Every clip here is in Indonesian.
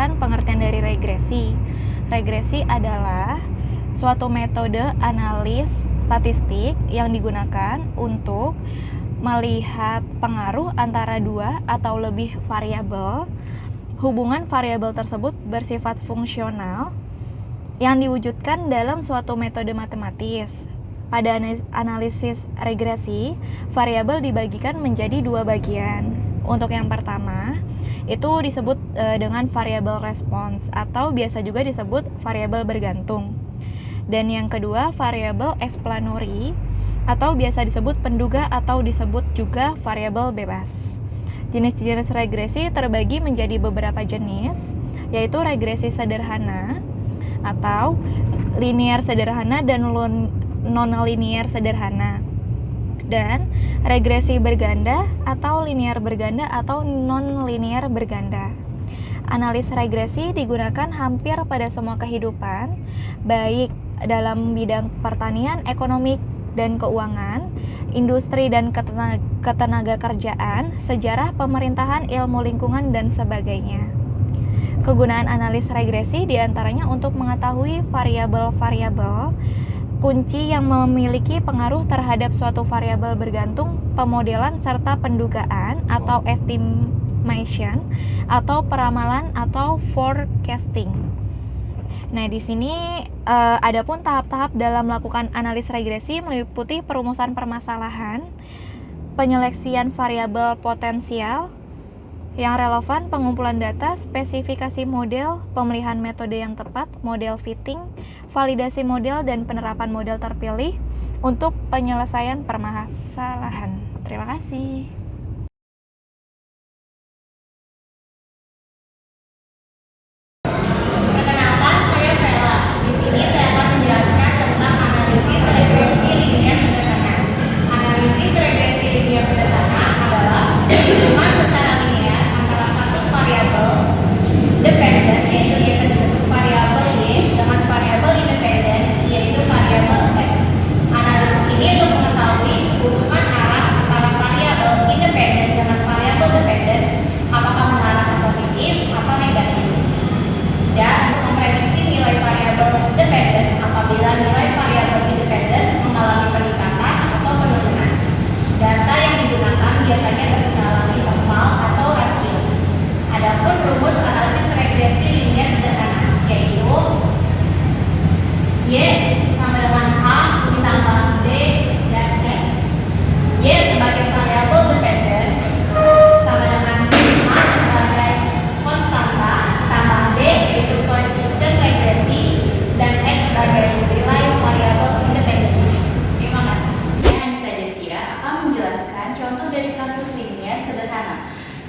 menjelaskan pengertian dari regresi. Regresi adalah suatu metode analis statistik yang digunakan untuk melihat pengaruh antara dua atau lebih variabel. Hubungan variabel tersebut bersifat fungsional yang diwujudkan dalam suatu metode matematis. Pada analisis regresi, variabel dibagikan menjadi dua bagian. Untuk yang pertama, itu disebut dengan variabel respons atau biasa juga disebut variabel bergantung. Dan yang kedua, variabel explanatory atau biasa disebut penduga atau disebut juga variabel bebas. Jenis-jenis regresi terbagi menjadi beberapa jenis, yaitu regresi sederhana atau linear sederhana dan non-linear sederhana, dan regresi berganda atau linear berganda atau non-linear berganda. Analis regresi digunakan hampir pada semua kehidupan, baik dalam bidang pertanian, ekonomi dan keuangan, industri dan ketenaga kerjaan, sejarah, pemerintahan, ilmu lingkungan, dan sebagainya. Kegunaan analis regresi diantaranya untuk mengetahui variabel-variabel kunci yang memiliki pengaruh terhadap suatu variabel bergantung, pemodelan serta pendugaan atau estimation atau peramalan atau forecasting. Nah, di sini adapun tahap-tahap dalam melakukan analis regresi meliputi perumusan permasalahan, penyeleksian variabel potensial yang relevan, pengumpulan data, spesifikasi model, pemilihan metode yang tepat, model fitting, validasi model, dan penerapan model terpilih untuk penyelesaian permasalahan. Terima kasih.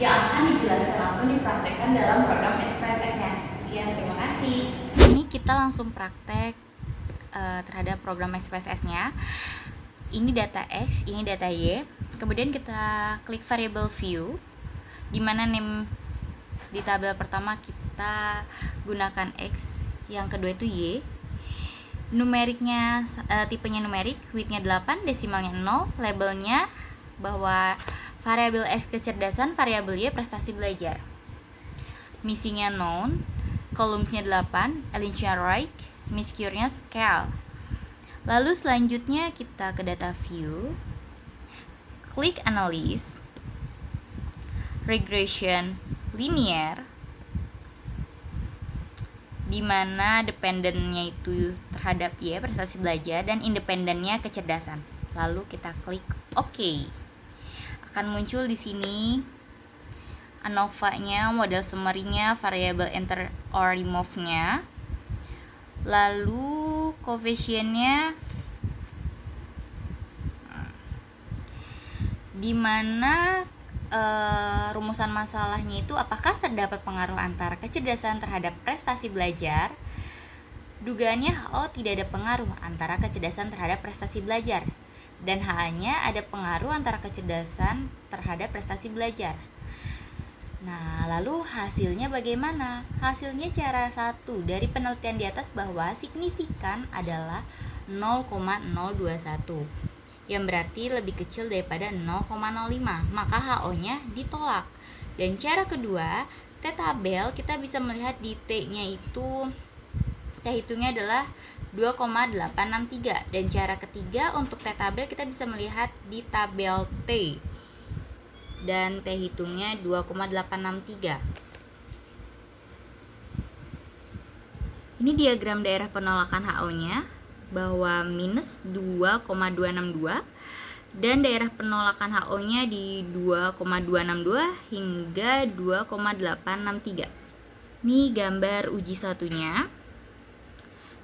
yang akan dijelaskan langsung dipraktekkan dalam program SPSS-nya. Sekian, terima kasih. Ini kita langsung praktek terhadap program SPSS-nya. Ini data X, ini data Y. Kemudian kita klik variable view, di mana name di tabel pertama kita gunakan X, yang kedua itu Y. Numeriknya tipenya numerik, width-nya 8, desimalnya 0, labelnya bahwa variabel X kecerdasan, variabel Y prestasi belajar. Misinya known, columns-nya 8, alignment right, miscure-nya scale. Lalu selanjutnya kita ke data view, klik analysis, regression linear, di mana dependennya itu terhadap Y prestasi belajar dan independennya kecerdasan. Lalu kita klik OK. Akan muncul di sini ANOVA-nya, model summary-nya, variable enter or remove-nya. Lalu coefficient-nya, di mana rumusan masalahnya itu apakah terdapat pengaruh antara kecerdasan terhadap prestasi belajar. Dugaannya tidak ada pengaruh antara kecerdasan terhadap prestasi belajar, dan H-nya ada pengaruh antara kecerdasan terhadap prestasi belajar. Nah, lalu hasilnya bagaimana? Hasilnya cara satu dari penelitian di atas bahwa signifikan adalah 0,021, yang berarti lebih kecil daripada 0,05, maka HO-nya ditolak. Dan cara kedua, T-tabel kita bisa melihat di T-nya itu T hitungnya adalah 2,863, dan cara ketiga untuk T-tabel kita bisa melihat di tabel T dan T hitungnya 2,863. Ini diagram daerah penolakan HO-nya bahwa minus 2,262 dan daerah penolakan HO-nya di 2,262 hingga 2,863. Ini gambar uji satunya,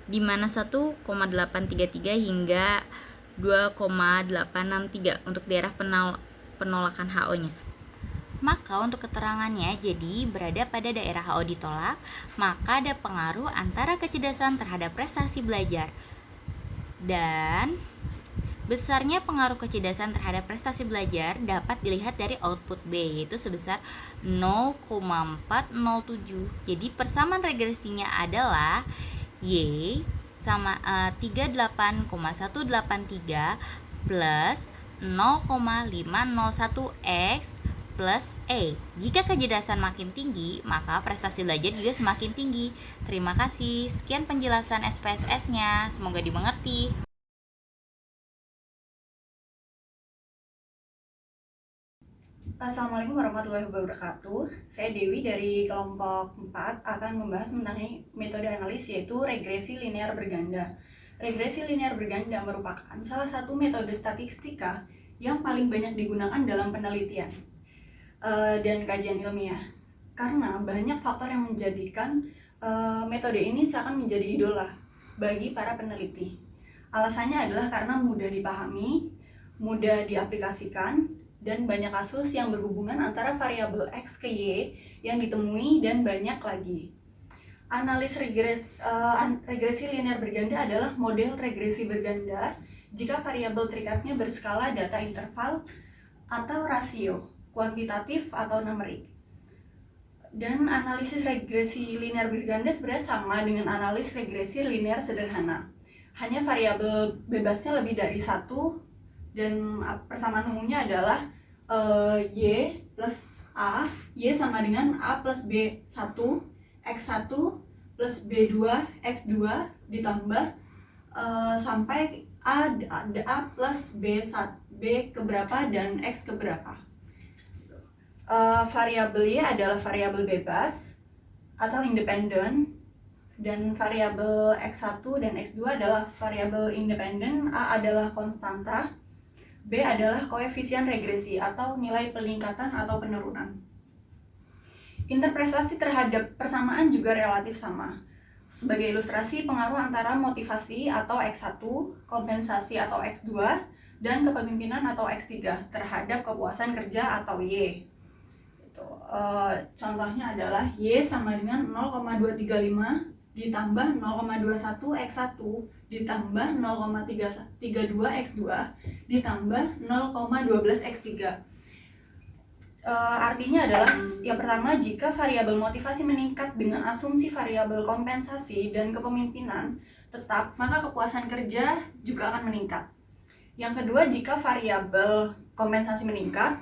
di mana 1,833 hingga 2,863 untuk daerah penolakan HO-nya. Maka untuk keterangannya, jadi berada pada daerah HO ditolak, maka ada pengaruh antara kecerdasan terhadap prestasi belajar. Dan besarnya pengaruh kecerdasan terhadap prestasi belajar dapat dilihat dari output B, yaitu sebesar 0,407. Jadi persamaan regresinya adalah Y sama 38,183 plus 0,501X plus E. Jika kecerdasan makin tinggi, maka prestasi belajar juga semakin tinggi. Terima kasih. Sekian penjelasan SPSS-nya. Semoga dimengerti. Assalamualaikum warahmatullahi wabarakatuh. Saya Dewi dari kelompok 4 akan membahas tentang metode analis, yaitu regresi linear berganda. Regresi linear berganda merupakan salah satu metode statistika yang paling banyak digunakan dalam penelitian dan kajian ilmiah, karena banyak faktor yang menjadikan metode ini seakan menjadi idola bagi para peneliti. Alasannya adalah karena mudah dipahami, mudah diaplikasikan, dan banyak kasus yang berhubungan antara variabel X ke Y yang ditemui, dan banyak lagi. Analis regresi linear berganda adalah model regresi berganda jika variabel terikatnya berskala data interval atau rasio, kuantitatif atau numerik. Dan analisis regresi linear berganda sebenarnya sama dengan analis regresi linear sederhana. Hanya variabel bebasnya lebih dari satu, dan persamaan umumnya adalah Y plus A, Y sama dengan A plus B1, X1 plus B2, X2 ditambah sampai A plus B1, B keberapa dan X keberapa. Variabel Y adalah variabel bebas atau independen, dan variabel X1 dan X2 adalah variabel independen. A adalah konstanta, B adalah koefisien regresi atau nilai peningkatan atau penurunan. Interpretasi terhadap persamaan juga relatif sama. Sebagai ilustrasi, pengaruh antara motivasi atau X1, kompensasi atau X2, dan kepemimpinan atau X3 terhadap kepuasan kerja atau Y. Contohnya adalah Y sama dengan 0,235 ditambah 0,21 X1 ditambah 0,32 X2 ditambah 0,12 X3. Artinya adalah yang pertama, jika variabel motivasi meningkat dengan asumsi variabel kompensasi dan kepemimpinan tetap, maka kepuasan kerja juga akan meningkat. Yang kedua, jika variabel kompensasi meningkat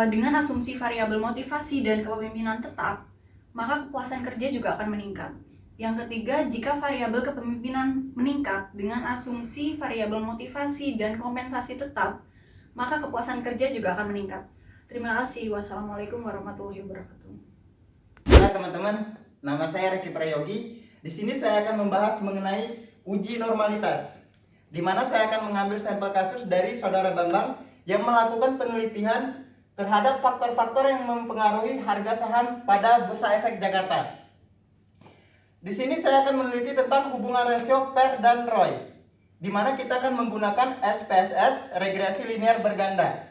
dengan asumsi variabel motivasi dan kepemimpinan tetap, maka kepuasan kerja juga akan meningkat. Yang ketiga, jika variabel kepemimpinan meningkat dengan asumsi variabel motivasi dan kompensasi tetap, maka kepuasan kerja juga akan meningkat. Terima kasih. Wassalamualaikum warahmatullahi wabarakatuh. Halo teman-teman, nama saya Reki Prayogi. Di sini saya akan membahas mengenai uji normalitas, di mana saya akan mengambil sampel kasus dari Saudara Bambang yang melakukan penelitian terhadap faktor-faktor yang mempengaruhi harga saham pada Bursa Efek Jakarta. Di sini saya akan meneliti tentang hubungan rasio PER dan ROI, di mana kita akan menggunakan SPSS, regresi linear berganda.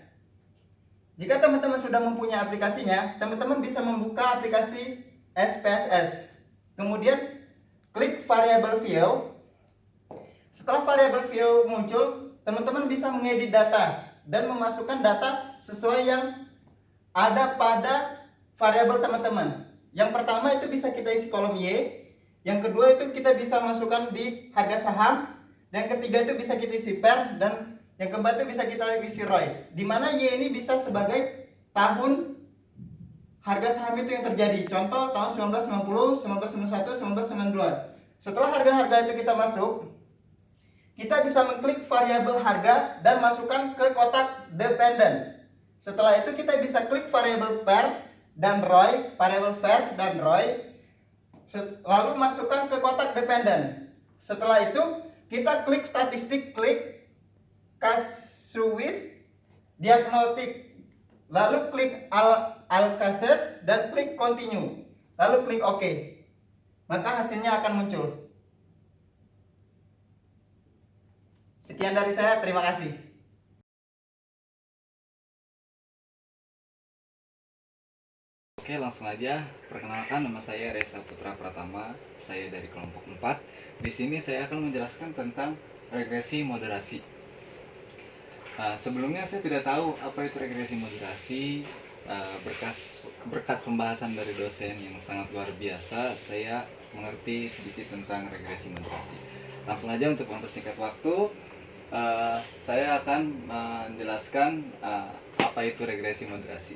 Jika teman-teman sudah mempunyai aplikasinya, teman-teman bisa membuka aplikasi SPSS. Kemudian klik variable view. Setelah variable view muncul, teman-teman bisa mengedit data dan memasukkan data sesuai yang ada pada variabel teman-teman. Yang pertama itu bisa kita isi kolom Y, yang kedua itu kita bisa masukkan di harga saham, dan ketiga itu bisa kita isi PER, dan yang keempat itu bisa kita isi ROI. Di mana Y ini bisa sebagai tahun harga saham itu yang terjadi. Contoh tahun 1990, 1991, 1992. Setelah harga-harga itu kita masuk, kita bisa mengklik variabel harga dan masukkan ke kotak dependen. Setelah itu kita bisa klik variabel pair dan ROI, variabel pair dan ROI, lalu masukkan ke kotak dependen. Setelah itu kita klik statistik, klik casuis diagnostik, lalu klik all cases dan klik continue, lalu klik OK. Maka hasilnya akan muncul. Sekian dari saya, terima kasih. Oke, langsung aja. Perkenalkan, nama saya Reza Putra Pratama. Saya dari kelompok 4. Di sini saya akan menjelaskan tentang regresi moderasi. Sebelumnya saya tidak tahu apa itu regresi moderasi. Berkat pembahasan dari dosen yang sangat luar biasa, saya mengerti sedikit tentang regresi moderasi. Langsung aja, untuk mempersingkat waktu, saya akan menjelaskan apa itu regresi moderasi.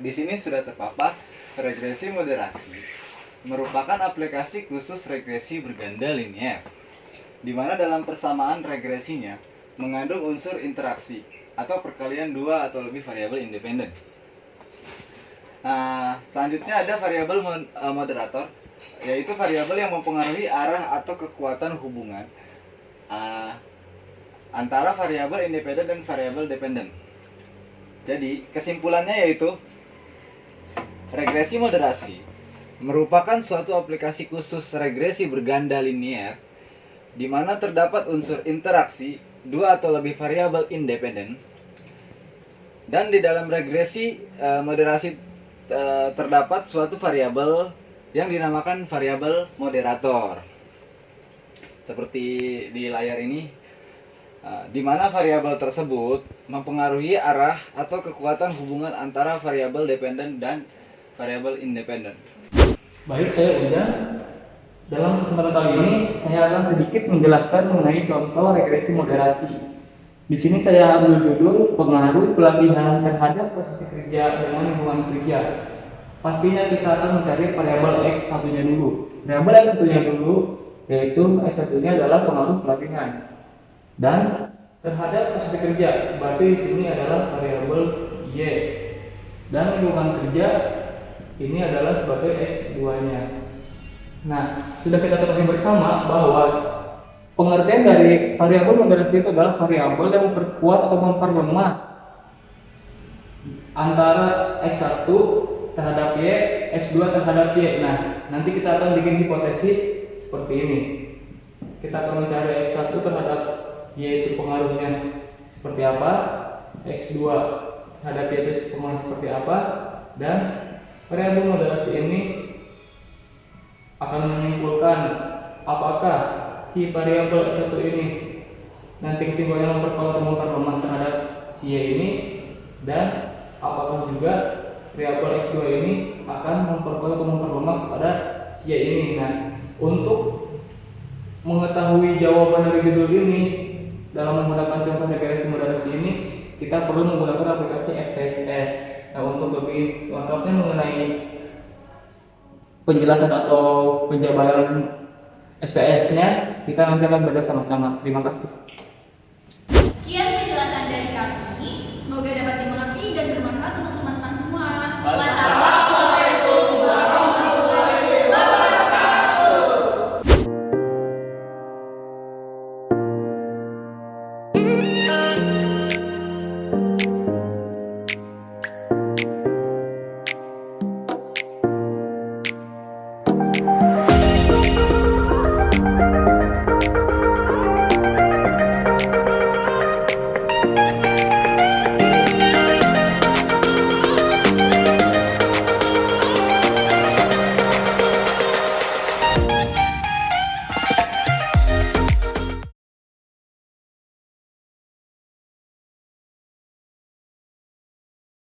Di sini sudah terpampang, regresi moderasi merupakan aplikasi khusus regresi berganda linear, di mana dalam persamaan regresinya mengandung unsur interaksi atau perkalian dua atau lebih variabel independen. Selanjutnya ada variabel moderator, yaitu variabel yang mempengaruhi arah atau kekuatan hubungan antara variabel independen dan variabel dependen. Jadi kesimpulannya yaitu regresi moderasi merupakan suatu aplikasi khusus regresi berganda linear di mana terdapat unsur interaksi dua atau lebih variabel independen, dan di dalam regresi moderasi terdapat suatu variabel yang dinamakan variabel moderator. Seperti di layar ini, di mana variabel tersebut mempengaruhi arah atau kekuatan hubungan antara variabel dependen dan variabel independen. Baik, saya Uja. Dalam kesempatan kali ini, saya akan sedikit menjelaskan mengenai contoh regresi moderasi. Di sini saya ambil judul pengaruh pelatihan terhadap posisi kerja dengan lingkungan kerja. Pastinya kita akan mencari variabel X satunya dulu. Variabel X satunya dulu, yaitu X satunya adalah pengaruh pelatihan. Dan terhadap posisi kerja, berarti di sini adalah variabel Y. Dan lingkungan kerja ini adalah sebagai X2-nya. Nah, sudah kita ketahui bersama bahwa pengertian dari variabel moderasi itu adalah variabel yang memperkuat atau memperlemah antara X1 terhadap Y, X2 terhadap Y. Nah, nanti kita akan bikin hipotesis seperti ini. Kita akan mencari X1 terhadap Y itu pengaruhnya seperti apa, X2 terhadap Y itu pengaruh seperti apa, dan variabel moderasi ini akan menyimpulkan apakah si variabel X1 ini nanti kesimpulannya memperkuat atau memperlemah terhadap si Y ini, dan apakah juga variabel X2 ini akan memperkuat atau memperlemah kepada si Y ini. Nah, untuk mengetahui jawaban dari judul ini dalam menggunakan contoh regresi moderasi ini, kita perlu menggunakan aplikasi SPSS. Nah, untuk lebih lengkapnya mengenai penjelasan atau penjabaran SPS-nya, kita nanti akan belajar sama-sama. Terima kasih.